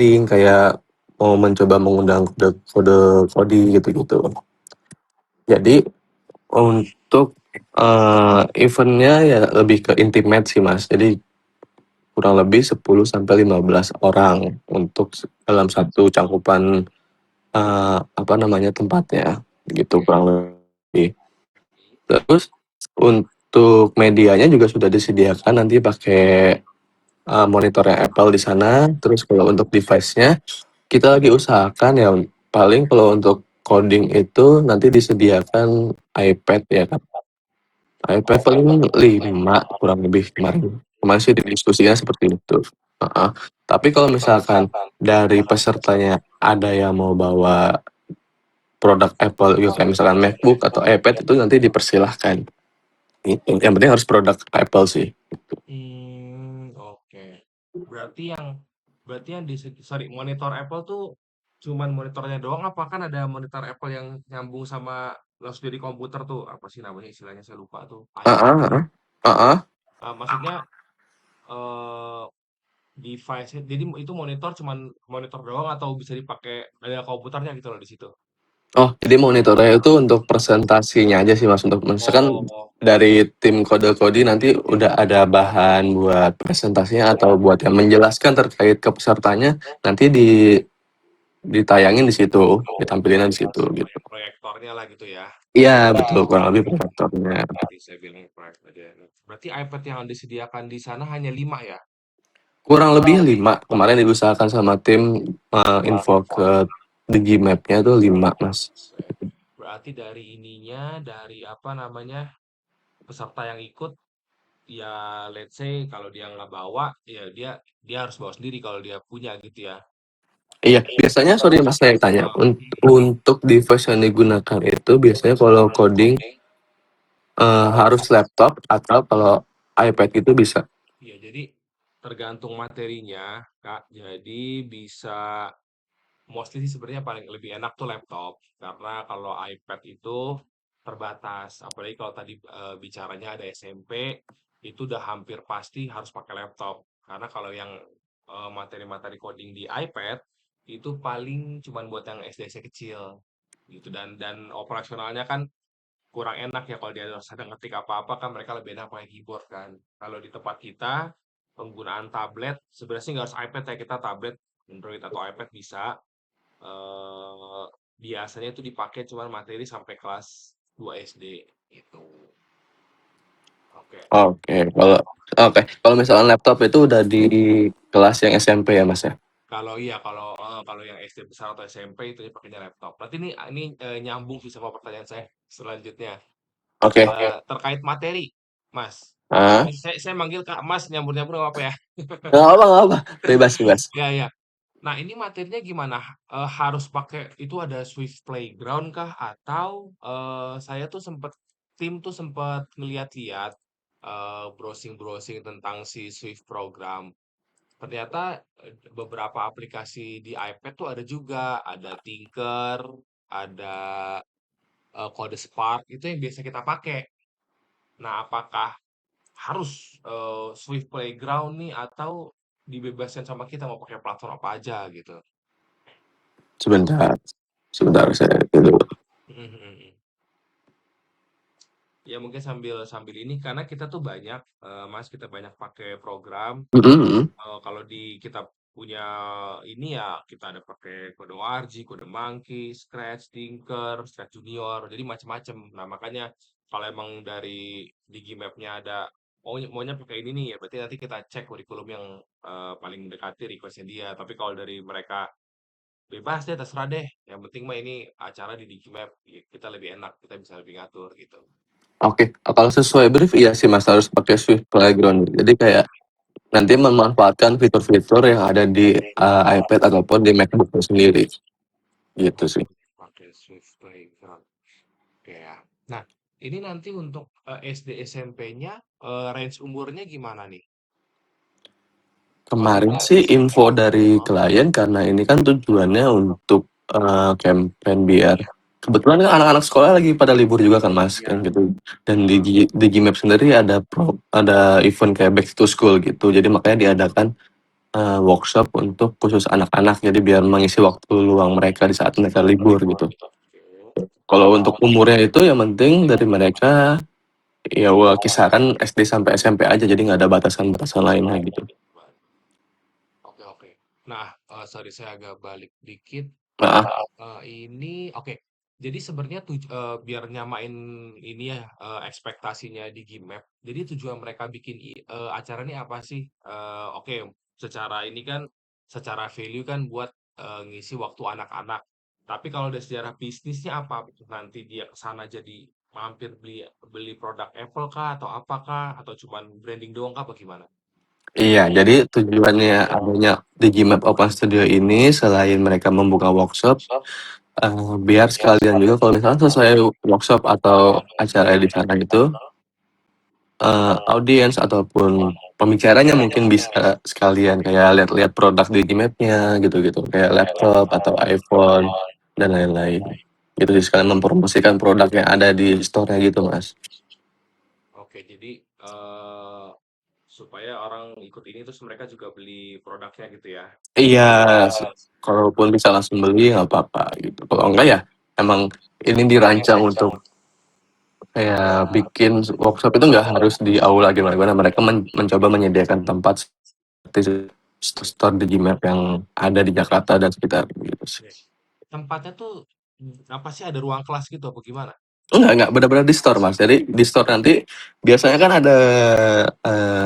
kayak mau mencoba mengundang kode coding gitu-gitu. Jadi untuk eventnya ya lebih ke intimate sih Mas. Jadi kurang lebih 10 sampai 15 orang untuk dalam satu cangkupan tempatnya gitu kurang lebih. Terus untuk medianya juga sudah disediakan nanti pakai monitornya Apple di sana. Terus kalau untuk device-nya kita lagi usahakan ya paling kalau untuk coding itu nanti disediakan iPad ya kan. iPad paling 5 kurang lebih kemarin. Kemarin sih diskusinya seperti itu. Heeh. Tapi kalau misalkan dari pesertanya ada yang mau bawa produk Apple gitu kayak misalkan MacBook atau iPad itu nanti dipersilahkan. Gitu. Yang penting harus produk Apple sih. Oke. Berarti yang sorry, monitor Apple tuh cuman monitornya doang apa kan ada monitor Apple yang nyambung sama langsung jadi komputer tuh, apa sih namanya istilahnya saya lupa tuh, Heeh, iMac. heeh. Heeh. Maksudnya eh device jadi itu monitor cuman monitor doang atau bisa dipakai ada komputernya gitu loh di situ. Oh, jadi monitornya itu untuk presentasinya aja sih Mas, untuk misalkan Oh, dari tim kode-kode nanti udah ada bahan buat presentasinya atau buat yang menjelaskan terkait ke pesertanya, nanti ditayangin di situ, ditampilinnya di situ gitu. proyektornya lah gitu ya. Iya betul, kurang lebih proyektornya. Tadi saya bilang proyektor aja. Berarti iPad yang disediakan di sana hanya 5 ya? Kurang lebih 5 kemarin diusahakan sama tim info ke Digimap-nya tuh 5 Mas. Berarti dari ininya, dari apa namanya, peserta yang ikut, ya let's say kalau dia nggak bawa, ya dia dia harus bawa sendiri kalau dia punya gitu ya. Iya, biasanya sorry Mas saya tanya, untuk device yang digunakan itu biasanya kalau coding harus laptop atau kalau iPad itu bisa? Iya, jadi tergantung materinya, Kak. Jadi bisa mostly sih sebenarnya paling lebih enak tuh laptop karena kalau iPad itu terbatas. Apalagi kalau tadi bicaranya ada SMP, itu udah hampir pasti harus pakai laptop. Karena kalau yang materi-materi coding di iPad itu paling cuman buat yang SD kecil gitu dan operasionalnya kan kurang enak ya kalau dia sedang ngetik apa-apa kan mereka lebih enak pakai keyboard kan. Kalau di tempat kita penggunaan tablet sebenarnya sih nggak harus iPad ya, kita tablet Android atau iPad bisa. eh Biasanya itu dipakai cuman materi sampai kelas 2 SD gitu. Oke. Oke, kalau misalkan laptop itu udah di kelas yang SMP ya Mas ya? Kalau iya kalau yang SD besar atau SMP itu pakainya laptop. Berarti ini nyambung sih sama pertanyaan saya selanjutnya. Oke. Terkait materi, Mas. Ah, Saya manggil Kak Mas nyambur-nyambur nggak apa-apa ya? nggak apa, bebas bebas. Ya, ya. Nah, ini materinya gimana? Harus pakai itu ada Swift Playground kah? Atau saya tuh tim tuh sempet ngeliat-liat browsing-browsing tentang si Swift program. Ternyata beberapa aplikasi di iPad tuh ada juga, ada Tinker, ada Kode Spark itu yang biasa kita pakai. Nah, apakah harus Swift Playground nih atau dibebaskan sama kita mau pakai platform apa aja gitu? Sebentar, sebentar saya dulu. Mhm, mhm. Ya mungkin sambil sambil ini karena kita tuh banyak Mas kita banyak pakai program. Mhm. Kalau di kita punya ini ya kita ada pakai kode ORG, kode Monkey, Scratch, Tinker, Scratch Junior, jadi macam-macam. Nah makanya kalau emang dari Digimap-nya ada maunya pakai ini nih ya berarti nanti kita cek kurikulum yang paling mendekati request-nya dia. Tapi kalau dari mereka bebas deh terserah deh. Yang penting mah ini acara di Digimap ya, kita lebih enak, kita bisa lebih ngatur gitu. Oke, kalau sesuai brief iya sih Mas harus pakai Swift Playground. Jadi kayak nanti memanfaatkan fitur-fitur yang ada di iPad ataupun di MacBook itu sendiri, gitu sih. Pakai Swift Playground. Oke ya. Nah, ini nanti untuk SD SMP-nya range umurnya gimana nih? Kalau Kemarin kita sih info dari oh, klien karena ini kan tujuannya untuk campaign biar kebetulan kan anak-anak sekolah lagi pada libur juga kan Mas kan ya. gitu. Dan di Gmap sendiri ada event kayak back to school gitu. Jadi makanya diadakan workshop untuk khusus anak-anak, jadi biar mengisi waktu luang mereka di saat mereka libur gitu. Oke. Kalau untuk umurnya itu yang penting dari mereka, ya kisaran SD sampai SMP aja, jadi nggak ada batasan-batasan lainnya gitu. Oke, oke. Nah, sorry saya agak balik dikit. Heeh. Ini oke. Jadi sebenarnya biar nyamain ini ya, ekspektasinya di Gmap. Jadi tujuan mereka bikin acara ini apa sih? Oke, secara ini kan, secara value kan buat ngisi waktu anak-anak. Tapi kalau dari sejarah bisnisnya apa? Nanti dia ke sana jadi mampir beli beli produk Apple kah atau apakah? Atau cuman branding doang kah? Bagaimana? Iya, jadi tujuannya adanya Digimap Open Studio ini selain mereka membuka workshop, biar sekalian juga kalau misalnya selesai workshop atau acara di sana itu, audiens ataupun pembicaranya mungkin bisa sekalian kayak lihat-lihat produk Digimap-nya gitu-gitu, kayak laptop atau iPhone dan lain-lain. Gitu sih, sekalian mempromosikan produk yang ada di store-nya gitu, Mas. Oke, jadi supaya orang ikut ini terus mereka juga beli produknya gitu ya. Iya, kalaupun bisa langsung beli nggak apa-apa gitu. Kalau enggak ya emang ini dirancang untuk kayak bikin workshop itu nggak harus di aula gimana-gimana. Mereka mencoba menyediakan tempat seperti store Digimap yang ada di Jakarta dan sekitar gitu sih. Oke. Tempatnya tuh apa sih, ada ruang kelas gitu apa gimana? Enggak, benar-benar di store, Mas. Jadi di store nanti biasanya kan ada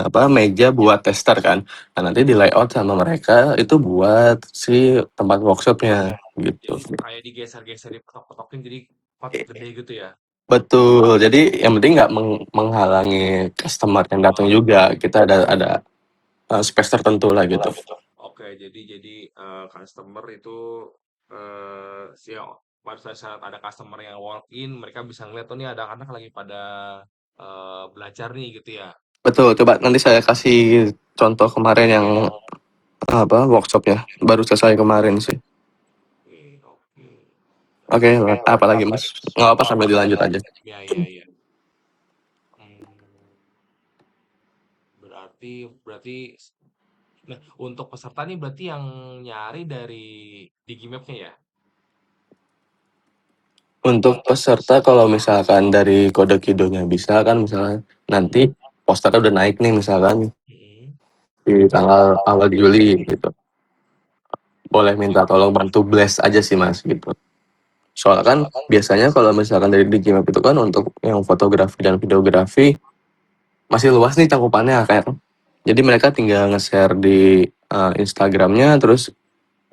apa meja buat tester kan. Nah, nanti di layout sama mereka itu buat si tempat workshopnya gitu. Jadi kayak digeser-geser, dikotok-kotokin jadi gede gitu ya. Betul, jadi yang penting nggak menghalangi customer yang datang juga. Kita ada space tertentu lah gitu. Oke, jadi customer itu pada saat ada customer yang walk in, mereka bisa ngeliat tuh nih ada anak lagi pada belajar nih gitu ya. Betul, coba nanti saya kasih contoh kemarin yang apa workshopnya baru selesai kemarin sih. Oke, oke. Oke, Berarti apa lagi Mas? Nggak apa sambil dilanjut aja. ya, ya, ya. Hmm, berarti berarti nah, untuk peserta nih berarti yang nyari dari Digimap-nya ya? Untuk peserta kalau misalkan dari kode kidonya bisa kan misalnya nanti posternya udah naik nih misalkan Mm-mm. di tanggal awal Juli gitu. Boleh minta tolong bantu blast aja sih Mas gitu. Soalnya kan biasanya kalau misalkan dari Digimap itu kan untuk yang fotografi dan videografi masih luas nih cakupannya kayak. Jadi mereka tinggal nge-share di Instagramnya, terus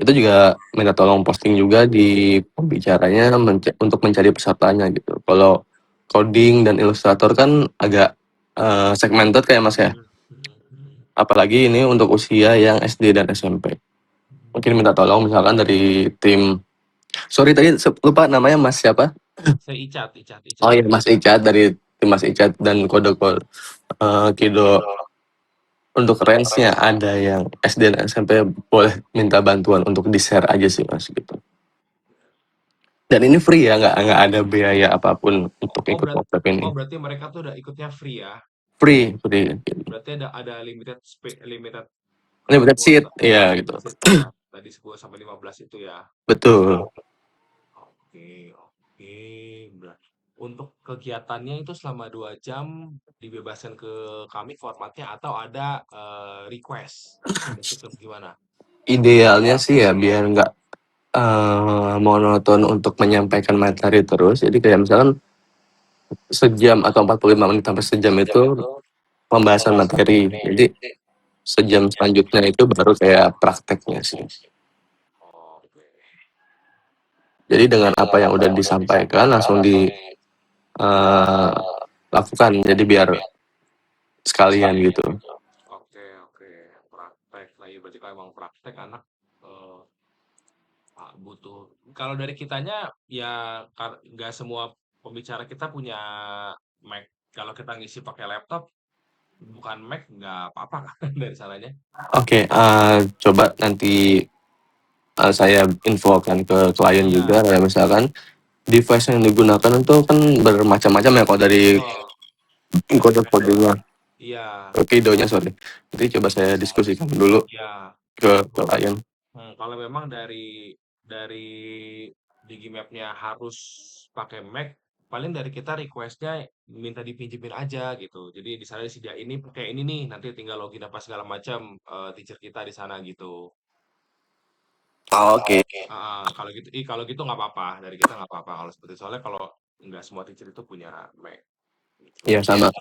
itu juga minta tolong posting juga di pembicaranya untuk mencari pesertanya gitu. Kalau coding dan ilustrator kan agak segmented kayak Mas ya. Mm, mm, mm, Apalagi ini untuk usia yang SD dan SMP. Mungkin minta tolong misalkan dari tim. Sorry tadi lupa namanya Mas siapa? Saya Icat, Icat, Oh Icat. iya Mas Icat dari tim Mas Icat dan kode Kido. Untuk range-nya ada yang SD dan SMP boleh minta bantuan untuk di-share aja sih Mas gitu. Dan ini free ya, nggak ada biaya apapun untuk Oh ikut berarti workshop ini. berarti mereka tuh udah ikutnya free ya. Free. Berarti ada limited Limited seat, ya, iya gitu. limited seat ya. Tadi 10 sampai 15 itu ya. Betul. Oke, oke. Untuk kegiatannya itu selama 2 jam dibebaskan ke kami formatnya atau ada request untuk gimana? Idealnya sih ya biar nggak monoton untuk menyampaikan materi terus. Jadi kayak misalkan sejam atau 45 menit sampai sejam itu pembahasan materi. Jadi sejam selanjutnya itu baru kayak prakteknya sih. Oke. Jadi dengan apa yang udah disampaikan langsung dilakukan. Jadi biar sekalian gitu. Oke, oke. Praktek lah ya. Berarti kalau emang praktek anak eh, butuh. Kalau dari kitanya ya nggak semua pembicara kita punya Mac. Kalau kita ngisi pakai laptop, bukan Mac, nggak apa-apa kan dari sananya. Oke, coba nanti saya infokan ke klien Iya, juga kayak misalkan device yang digunakan itu kan bermacam-macam ya kalau dari betul. kode-kodenya, Iya, kidonya sorry. Jadi coba saya diskusikan dulu. iya. ke klien. Kalau memang dari Digimap-nya harus pakai Mac, paling dari kita request-nya minta dipinjemin aja gitu. Jadi di sana disediain ini pakai ini nih, nanti tinggal login apa segala macam teacher kita di sana gitu. Oh, oke. Kalau gitu, kalau gitu nggak apa-apa dari kita nggak apa-apa kalau seperti itu. Soalnya kalau nggak semua teacher itu punya Mac gitu. Ya sama.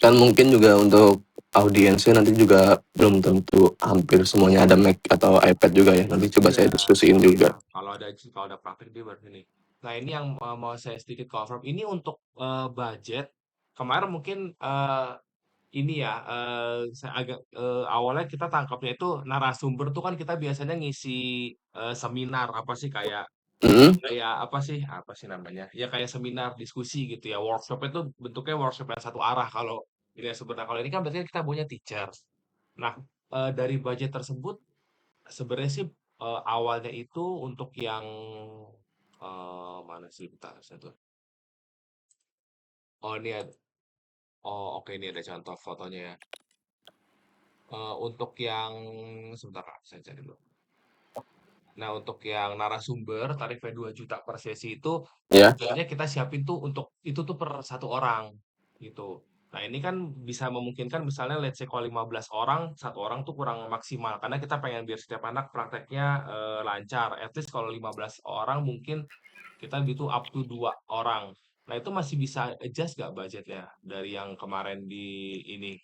Kan mungkin juga untuk audiensnya nanti juga belum tentu hampir semuanya ada Mac atau iPad juga ya. Nanti coba Iya, saya diskusiin iya. juga. Kalau ada praktik dia baru ini. Nah, ini yang mau saya sedikit confirm. Ini untuk budget. Kemarin mungkin ini ya, saya agak awalnya kita tangkapnya itu narasumber tuh kan kita biasanya ngisi seminar apa sih kayak Hmm. kayak apa sih namanya? Ya kayak seminar diskusi gitu ya. Workshop itu bentuknya workshop yang satu arah kalau ini sebenarnya. Kalau ini kan berarti kita punya teacher. Nah, dari budget tersebut sebenarnya sih, awalnya itu untuk yang, mana sih bentar saya tuh. Oh ini oke ini ada contoh fotonya ya. Untuk yang sebentar Kak, saya cari dulu. Nah untuk yang narasumber tarifnya 2 juta per sesi itu, Ya. sebenarnya kita siapin tuh untuk itu tuh per satu orang, gitu. Nah ini kan bisa memungkinkan misalnya let's say kalau 15 orang, satu orang tuh kurang maksimal, karena kita pengen biar setiap anak prakteknya, lancar. At least kalau 15 orang mungkin kita butuh up to 2 orang. Nah, itu masih bisa adjust nggak budgetnya dari yang kemarin di ini,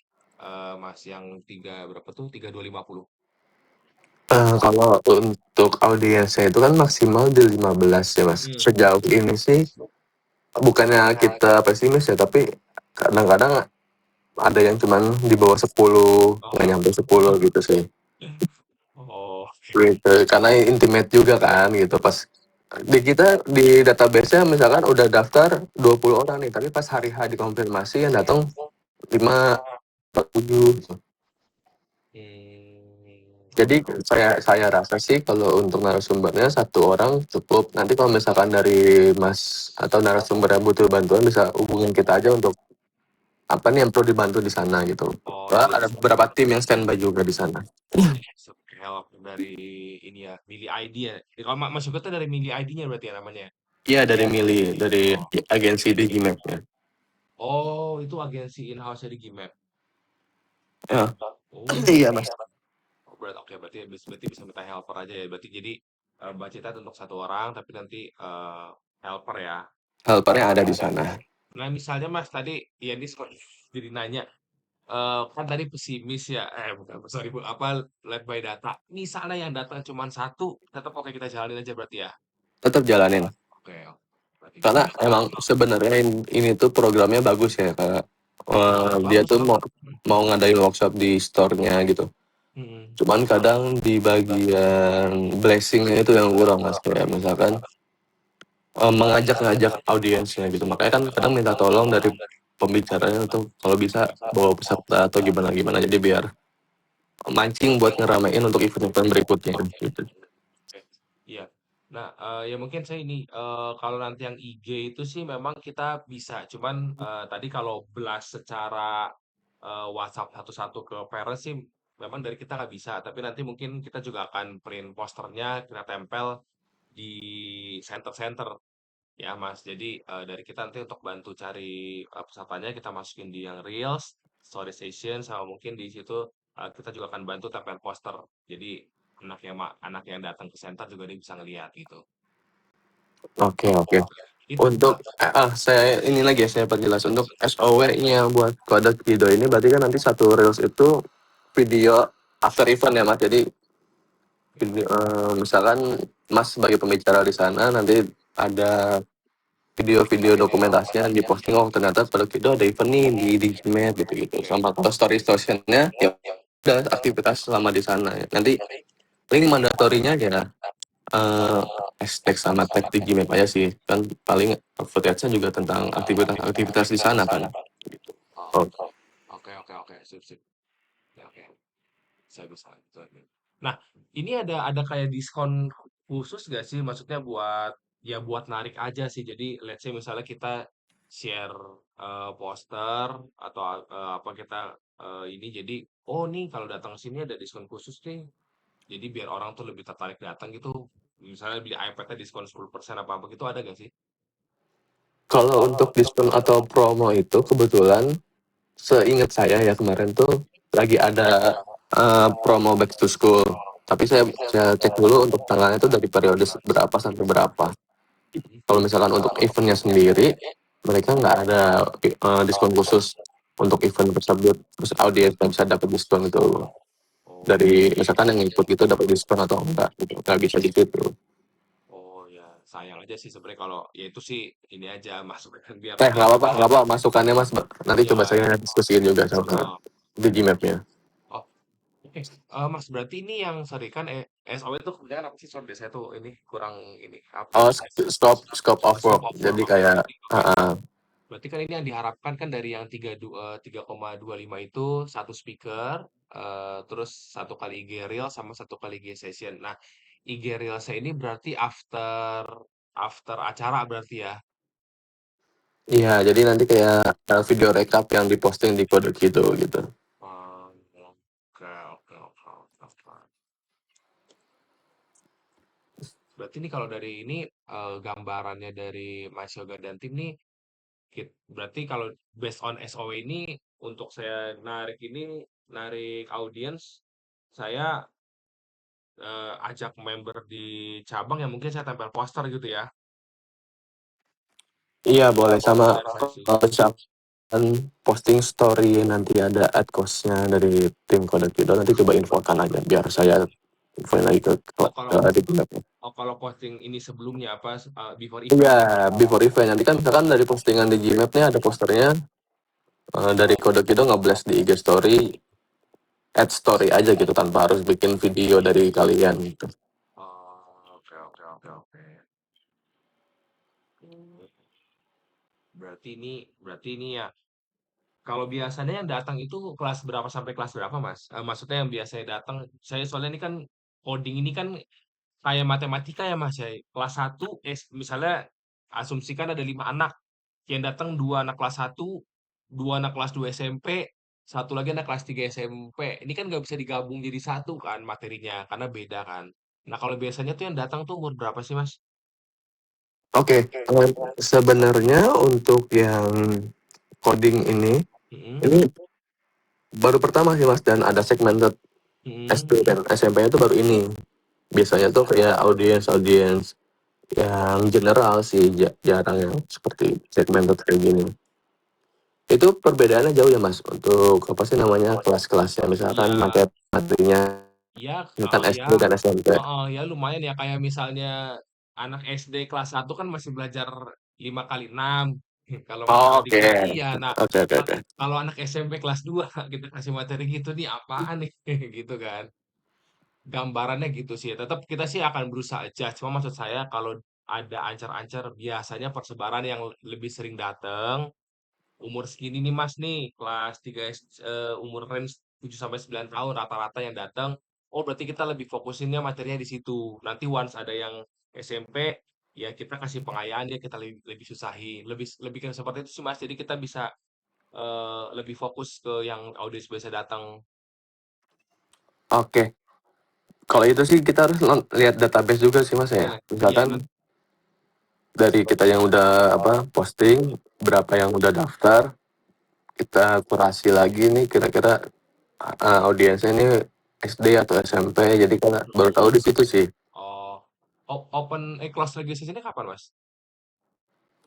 Mas, yang berapa tuh? 3250. Kalau untuk audiensnya itu kan maksimal di 15 ya Mas. Hmm. Sejauh ini sih bukannya kita pesimis ya, tapi kadang-kadang ada yang cuman di bawah 10, nggak Oh. nyampe 10 gitu sih. Oh, oke. Gitu. Karena intimate juga kan gitu. Pas di kita di database-nya misalkan udah daftar 20 orang nih, tapi pas hari H dikonfirmasi yang datang 5, 7. Jadi Oke. saya rasa sih kalau untuk narasumbernya satu orang cukup. Nanti kalau misalkan dari Mas atau narasumber yang butuh bantuan bisa hubungin kita aja untuk apa nih yang perlu dibantu di sana gitu. Oh, Soalnya jadi ada beberapa tim yang standby juga di sana. help dari ini ya, Milih ID ya. Kalau Mas Yoga tuh dari Milih ID-nya berarti ya namanya? Iya dari Mili, dari Oh. agensi Digimap-nya. Oh, itu agensi in-house dari Gmap. Ya, Oh. iya Mas. Oh, oke berarti bisa minta helper aja ya. Berarti jadi budgetnya untuk satu orang tapi nanti helper ya. Helpernya ada di sana. Nah, misalnya Mas tadi ya ini jadi nanya kan tadi pesimis ya. Bukan sorry Bu, apa led by data. Misalnya yang datang cuma satu, tetap oke kita jalanin aja berarti ya. Tetap jalanin. Oke, oke. Berarti Karena bisa. emang sebenarnya ini tuh programnya bagus ya kayak dia Bagus tuh mau bagus. mau ngadain workshop di store-nya gitu. Hmm. Cuman kadang di bagian blessing-nya itu yang kurang Mas, kayak misalkan mengajak-ngajak audiensnya gitu. Makanya kan kadang minta tolong dari pembicaranya tuh kalau bisa bawa peserta atau gimana-gimana jadi biar mancing buat ngeramein untuk event-event berikutnya gitu. Oke, iya. Nah, ya mungkin saya ini, kalau nanti yang IG itu sih memang kita bisa, cuman, tadi kalau blast secara, WhatsApp satu-satu ke parents sih memang dari kita nggak bisa, tapi nanti mungkin kita juga akan print posternya, kita tempel di center-center ya, Mas. Jadi, dari kita nanti untuk bantu cari, pesertanya kita masukin di yang reels, story session, sama mungkin di situ, kita juga akan bantu tempel poster. Jadi anak yang datang ke center juga dia bisa ngelihat gitu. Oke, oke. Itu Untuk saya ini lagi ya saya perjelas untuk SOW-nya buat kode Kido ini berarti kan nanti satu reels itu video after event ya Mas. Jadi misalkan Mas sebagai pembicara di sana nanti ada video-video dokumentasinya diposting, oh ternyata pada Kido ada event nih di Gmail gitu-gitu. Sama kalau story story-nya ya udah aktivitas selama di sana ya. Nanti paling mandatorinya ya hashtag sama tag di Gmail aja sih. Kan paling footage-nya juga tentang aktivitas-aktivitas di sana kan. Gitu. Oh, Oh, oke oke oke, sip sip. Ya, oke, saya bisa. Nah, ini ada kayak diskon khusus nggak sih? Maksudnya buat ya buat narik aja sih. Jadi let's say misalnya kita share poster atau apa kita ini jadi oh nih kalau datang sini ada diskon khusus nih Jadi biar orang tuh lebih tertarik datang gitu. Misalnya beli iPad-nya diskon 10% apa-apa gitu ada nggak sih? Kalau untuk diskon atau promo itu kebetulan seingat saya ya kemarin tuh lagi ada promo back to school. Tapi saya cek dulu untuk tanggalnya itu dari periode berapa sampai berapa. Mhm. Kalau misalkan untuk eventnya sendiri, mereka nggak ada diskon khusus untuk event tersebut. Terus audiens yang bisa dapat diskon itu Oh, dari misalkan yang ikut itu dapat diskon atau enggak gitu. Nggak bisa di situ. oh ya sayang aja sih sebenarnya kalau ya itu sih ini aja masukan biar Nggak apa masukannya mas. Nanti coba ya saya diskusiin juga sama oh, di Gmap-nya. oh oke. Mas berarti ini yang sorry kan SOW itu kemudian apa sih sorry deh, saya tuh ini kurang ini apa Oh, ya scope of scope work. of work. Jadi Oke, kayak oke. Berarti kan ini yang diharapkan kan dari yang 3,25 itu satu speaker, terus satu kali IG reel sama satu kali IG session. Nah, IG reel saya ini berarti after after acara berarti ya. iya, jadi nanti kayak video rekap yang diposting di kode gitu gitu. Oh, oke, oke, oke, oke, oke. Berarti ini kalau dari ini gambarannya dari Mas Yoga dan tim nih, berarti kalau based on SOW ini untuk saya narik audiens, saya ajak member di cabang yang mungkin saya tempel poster gitu ya. Iya boleh sama Saya sih. misalkan posting story nanti ada ad cost-nya dari tim kode gitu nanti coba infokan aja biar saya infoin lagi Oh kalau di Gmap-nya. oh kalau posting ini sebelumnya apa before Iya, event. before event nanti kan misalkan dari postingan di Gmap-nya ada posternya dari kode itu nge-blast di IG story, add story aja gitu tanpa harus bikin video dari kalian gitu. Oh, oke, oke, oke, oke. Hmm, berarti ini ya. Kalau biasanya yang datang itu kelas berapa sampai kelas berapa, Mas? Maksudnya yang biasanya datang, saya soalnya ini kan coding ini kan kayak matematika ya, Mas, ya. Kelas satu misalnya asumsikan ada 5 anak, yang datang 2 anak kelas satu, 2 anak kelas 2 SMP, satu lagi anak kelas 3 SMP. Ini kan nggak bisa digabung jadi satu kan materinya, karena beda kan. Nah, kalau biasanya tuh yang datang tuh umur berapa sih, Mas? Oke, sebenarnya untuk yang coding Mhm, ini baru pertama sih mas dan ada segmented mhm. SD dan SMP-nya tuh baru ini. Biasanya tuh kayak audiens yang general sih jarang yang seperti segmented kayak gini. Itu perbedaannya jauh ya mas untuk apa sih namanya kelas-kelasnya misalkan Ya, materinya ya, misalkan ya, SD dan SMP. heeh, ya lumayan ya kayak misalnya anak SD kelas satu kan masih belajar 5 kali 6 kalau Oh, oke matematika. Iya, nah oke oke ka oke. kalau anak SMP kelas 2 kita kasih materi gitu nih apaan nih gitu kan. Gambarannya gitu sih. Tetap kita sih akan berusaha aja. Cuma maksud saya kalau ada ancar-ancar biasanya persebaran yang lebih sering datang umur segini nih Mas nih, kelas 3 umur range 7 sampai 9 tahun rata-rata yang datang. Oh, berarti kita lebih fokusinnya materinya di situ. Nanti once ada yang SMP, ya kita kasih pengayaan dia kita lebih, lebih susahin. Lebih lebih ke seperti itu sih Mas. Jadi kita bisa lebih fokus ke yang audiens biasa datang. Oke, kalau itu sih kita harus lihat database juga sih mas ya. Nah, iya Misalkan dari kita yang udah apa posting berapa yang udah daftar, kita kurasi lagi nih kira-kira audiensnya ini SD atau SMP jadi kan baru tahu di situ sih. oh, open close registration kapan Mas?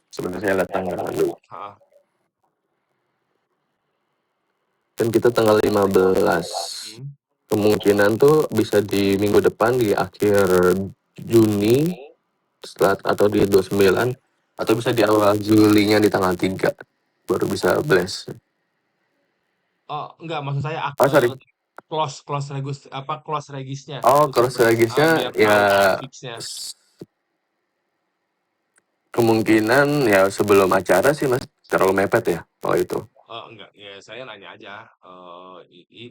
Sebenarnya saya lihat tanggal dulu Ah, kan kita tanggal 15 hmm. kemungkinan tuh bisa di minggu depan di akhir Juni setelah atau di 29 atau bisa di awal Julinya di tanggal 3 baru bisa blast. Oh, enggak, maksud saya Oh sorry. close close regus apa close regisnya Oh kalau strategisnya biar ya tahu date fixnya. kemungkinan ya sebelum acara sih mas terlalu mepet ya kalau itu. Enggak, ya saya nanya aja.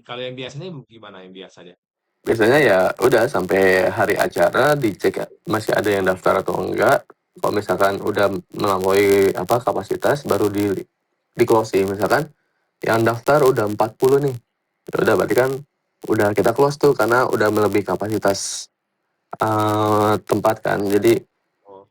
Kalau yang biasanya gimana yang biasanya? Biasanya ya udah sampai hari acara dicek ya, masih ada yang daftar atau enggak. Kalau misalkan udah melampaui apa kapasitas baru di closing misalkan yang daftar udah 40 nih. Ya udah berarti kan udah kita close tuh karena udah melebihi kapasitas tempat kan. Jadi Oh,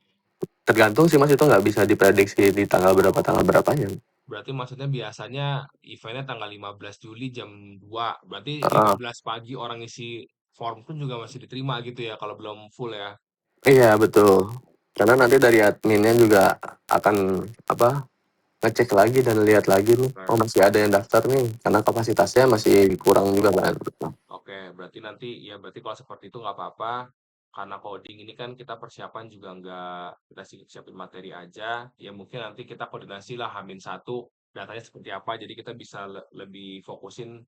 tergantung sih Mas, itu nggak bisa diprediksi di tanggal berapanya. berarti maksudnya biasanya eventnya tanggal 15 Juli jam 2. Berarti Heeh. 15 pagi orang isi form pun juga masih diterima gitu ya kalau belum full ya. Iya betul. Karena nanti dari adminnya juga akan apa ngecek lagi dan lihat lagi nih, oh Oke. masih ada yang daftar nih, karena kapasitasnya masih kurang juga kan. Oke, berarti nanti ya berarti kalau seperti itu nggak apa-apa. Karena coding ini kan kita persiapan juga nggak kita siapin materi aja. Ya mungkin nanti kita koordinasi lah H-1 datanya seperti apa. Jadi kita bisa lebih fokusin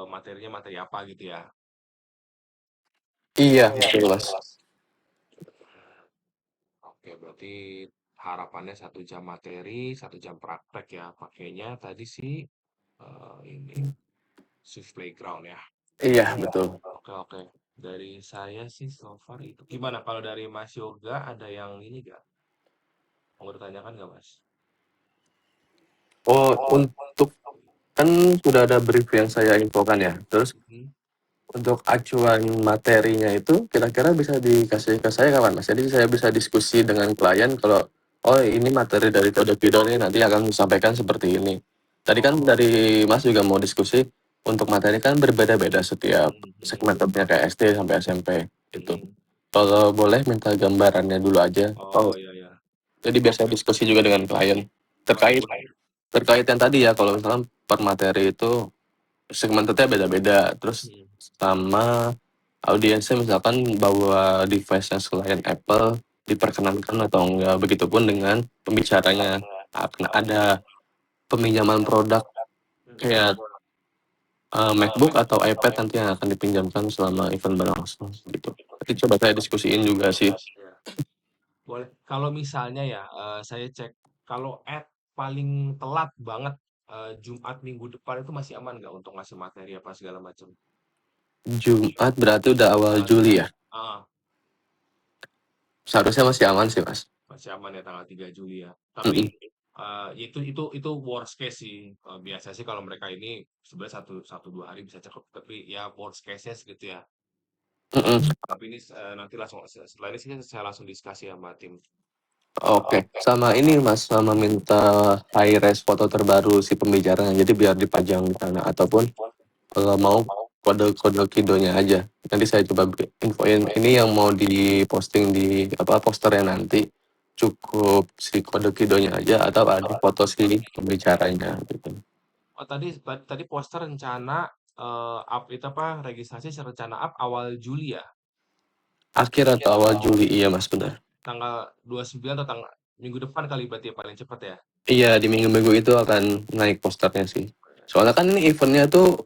materinya materi apa gitu ya. Iya betul Mas. Oke, berarti harapannya 1 jam materi, 1 jam praktek ya. Pakainya tadi sih ini Swift Playground ya. Iya betul. Oke, oke. Dari saya sih so far itu. Gimana kalau dari Mas Yoga ada yang ini gak? Mau ditanyakan nggak, Mas? Oh untuk kan sudah ada brief yang saya infokan ya. Terus Mhm. untuk acuan materinya itu kira-kira bisa dikasih ke saya kapan Mas? Jadi saya bisa diskusi dengan klien kalau oh ini materi dari Kode Kido nih nanti akan disampaikan seperti ini. Tadi kan Oh, dari Mas juga mau diskusi untuk materi kan berbeda-beda setiap mhm, mhm, segmennya kayak SD sampai SMP gitu. mhm. Kalau boleh minta gambarannya dulu aja. Oh, Oh, iya, ya. jadi biasa Oke, diskusi juga dengan klien oke, terkait boleh. terkait yang tadi ya kalau misalnya per materi itu segmennya beda-beda. Terus Mhm. sama audiensnya misalkan bawa device-nya selain Apple diperkenankan atau enggak. Begitupun dengan pembicaranya akan ada peminjaman produk Mhm. kayak MacBook atau iPad nanti yang akan dipinjamkan selama event berlangsung gitu. Nanti coba saya diskusiin juga sih. Iya, boleh. Kalau misalnya ya, saya cek kalau paling telat banget Jumat minggu depan itu masih aman nggak untuk ngasih materi apa segala macam? Jumat berarti udah awal Tanggal Juli 3. ya. Ah, Seharusnya masih aman sih mas. masih aman ya tanggal 3 Juli ya. Tapi Mm-mm. itu worst case sih. Biasa sih kalau mereka ini sebenarnya satu satu 2 hari bisa cukup. Tapi ya worst case-nya segitu ya. Mm-mm. Tapi ini nanti langsung setelah ini sih saya langsung diskusi sama tim. Oke, sama ini mas, sama minta high res foto terbaru si pembicaranya, jadi biar dipajang di sana ataupun kalau mau kode-kode kidonya aja. Nanti saya coba infoin ini yang mau diposting di apa posternya nanti cukup si kode kidonya aja atau ada foto si pembicaranya gitu. Oh tadi poster rencana up itu apa registrasi rencana up awal Juli ya. Akhir atau awal Juli, iya mas benar. Tanggal 29 atau tanggal minggu depan kali berarti ya paling cepat ya. Iya di minggu-minggu itu akan naik posternya sih. Soalnya kan ini eventnya tuh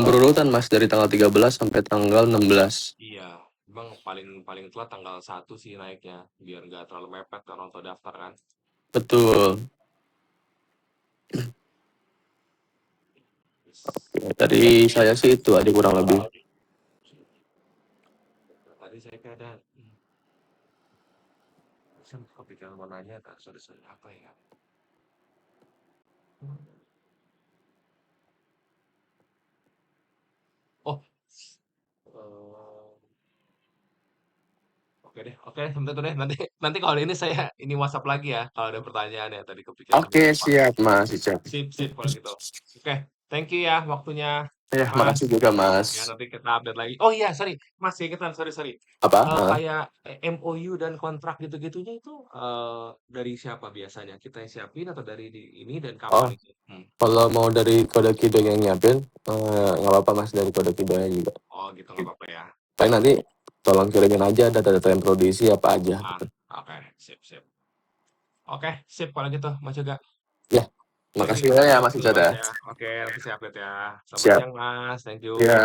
berurutan mas dari tanggal 13 sampai tanggal 16. Iya, memang paling paling telat tanggal 1 sih naiknya biar nggak terlalu mepet orang tua daftar kan. Betul. Yes. Ya, tadi saya sih itu aja kurang lebih. Tadi saya kayak ada saya kepikiran mau nanya tak sorry apa ya. Oh, eh, oke deh, oke sebentar tuh deh nanti nanti kalau ini saya ini WhatsApp lagi ya kalau ada pertanyaan ya tadi kepikiran Oke, lupa. siap Mas Ica. Sip sip kalau gitu. Oke, thank you ya waktunya Ya, Mas. makasih juga Mas. Ya nanti kita update lagi. Oh iya, sorry, Mas, keingetan, sorry. Apa? Kayak MOU dan kontrak gitu-gitunya itu dari siapa biasanya? Kita yang siapin atau dari ini dan Oh, kapan itu? kalau mau dari kode kido yang nyiapin, nggak apa-apa Mas dari kode kidonya juga. Oh gitu nggak apa-apa ya. Paling nanti tolong kirimin aja data-data yang perlu diisi apa aja Ah, gitu. oke, sip. Oke, sip kalau gitu, Mas juga. Ya, Thank you makasih atas ya Mas waktu Ica Mas dah. ya. Oke, nanti saya update ya. Selamat Siap. siang Mas, thank you. Ya.